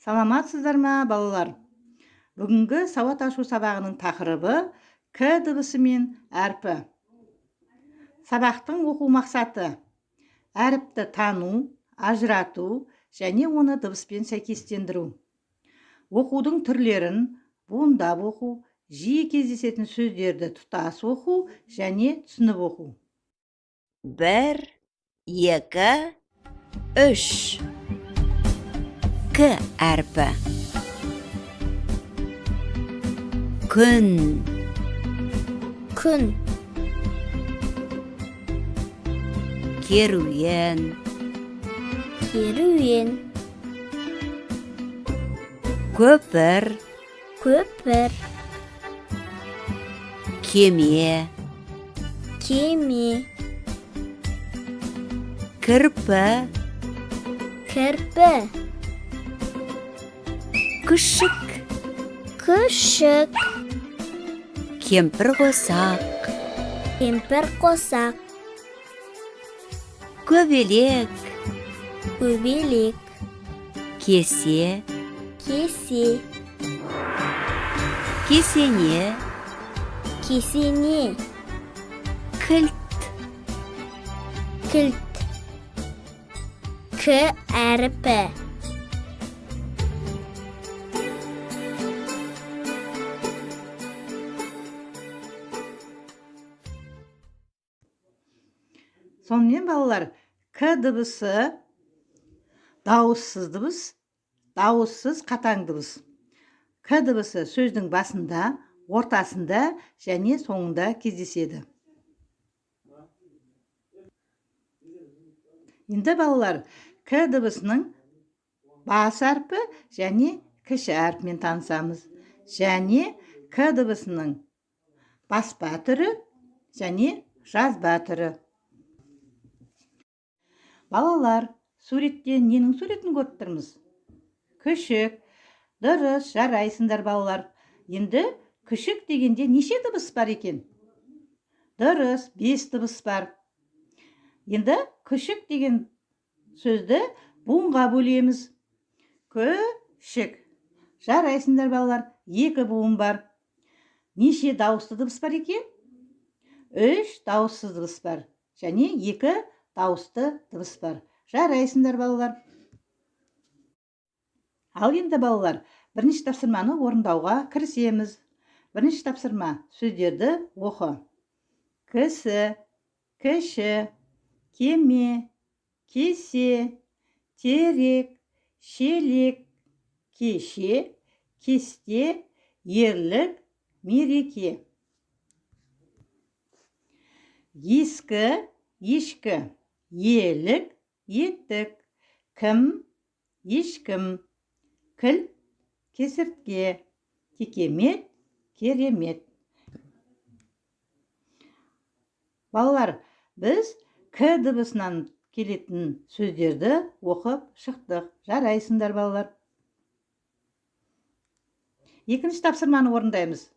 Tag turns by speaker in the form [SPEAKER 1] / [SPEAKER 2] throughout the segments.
[SPEAKER 1] Саламатсыздар ма, балалар? Бүгінгі сауат ашу сабағының тақырыбы К дыбысы мен әрпі. Сабақтың оқу мақсаты әріпті тану, ажырату және оны дыбыспен сәйкестендіру. Оқудың түрлерін буындап оқу, жиі кездесетін сөздерді тұтас оқу және түсініп оқу.
[SPEAKER 2] 1, 2, 3. К әрпі. Күн.
[SPEAKER 3] Күн.
[SPEAKER 2] Керуен.
[SPEAKER 3] Керуен.
[SPEAKER 2] Көпір.
[SPEAKER 3] Көпір.
[SPEAKER 2] Кеме.
[SPEAKER 3] Кеме.
[SPEAKER 2] Кірпі.
[SPEAKER 3] Кірпі.
[SPEAKER 2] Күшік.
[SPEAKER 3] Күшік.
[SPEAKER 2] Кемпір қосақ.
[SPEAKER 3] Кемпір қосақ.
[SPEAKER 2] Көбелек.
[SPEAKER 3] Көбелек.
[SPEAKER 2] Кесе.
[SPEAKER 3] Кесе.
[SPEAKER 2] Кесене.
[SPEAKER 3] Кесене.
[SPEAKER 2] Кілт.
[SPEAKER 3] Кілт. К әрпі.
[SPEAKER 1] Сонымен балалар, К дыбысы дауыссыз дыбыс, дауыссыз қатаң дыбыс. К дыбысы сөздің басында, ортасында және соңында кездеседі. Енді балалар, К дыбысының бас әрпі және кіші әрпімен танысамыз. Және К дыбысының баспа түрі және жазба түрі. Балалар, суреттен ненің суретін көріп тұрмыз? Күшік. Дұрыс, жарайсыңдар балалар. Енді күшік дегенде неше дыбыс бар екен? Дұрыс, 5 дыбыс бар. Енді күшік деген сөзді буынға бөлеміз. Күшік. Жарайсыңдар балалар, 2 буын бар. Неше дауысты дыбыс бар екен? 3 дауыссыз дыбыс бар. Және 2 дауысты дыбыс бар. Жарайсыңдар балалар. Ал енді балалар, бірінші тапсырманы орындауға кірісеміз. Бірінші тапсырма, сөздерді оқы. Кісі, кіші, кеме, кесе, терек, шелек, кеше, кесте, ерлік, мереке. Ескі, ешкі, елік, еттік, кім, ешкім, кіл, кесіртке, текемет, керемет. Балалар, біз К дыбысынан келетін сөздерді оқып шықтық. Жарайсыңдар балалар. Екінші тапсырманы орындаймыз.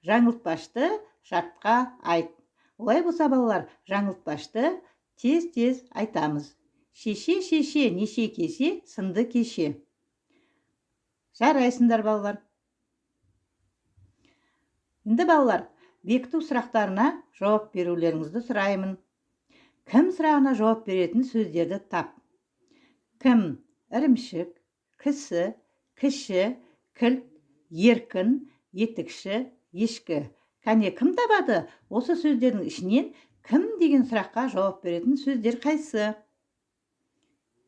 [SPEAKER 1] Жаңылтпашты жаттыққа айт. Олай болса балалар, жаңылтпашты тез-тез айтамыз. Шеше, шеше, неше кесе, сынды кеше. Жарайсыңдар балалар. Енді балалар, бекіту сұрақтарына жауап берулеріңізді сұраймын. Кім сұрағына жауап беретін сөздерді тап. Кім, ірімшік, кісі, кіші, кілт, еркін, етікші, ешкі. Кәне, кім табады? Осы сөздердің ішінен кім деген сұраққа жауап беретін сөздер қайсы?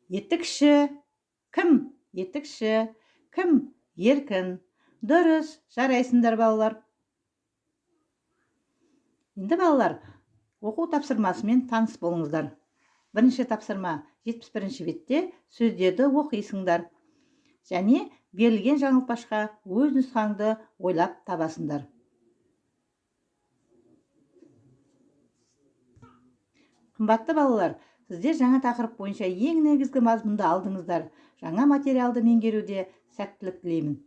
[SPEAKER 1] Етікші. Кім? Етікші. Кім? Еркін. Дұрыс, жарайсыңдар балалар. Енді балалар, оқу тапсырмасымен таныс болыңыздар. Бірінші тапсырма 71-ші бетте сөздерді оқисыңдар. Және берілген жаңылтпашқа өз нұсқаңды ойлап табасыңдар. Қымбатты балалар, сіздер жаңа тақырып бойынша ең негізгі мазмұнды алдыңыздар. Жаңа материалды меңгеруде сәттілік тілеймін.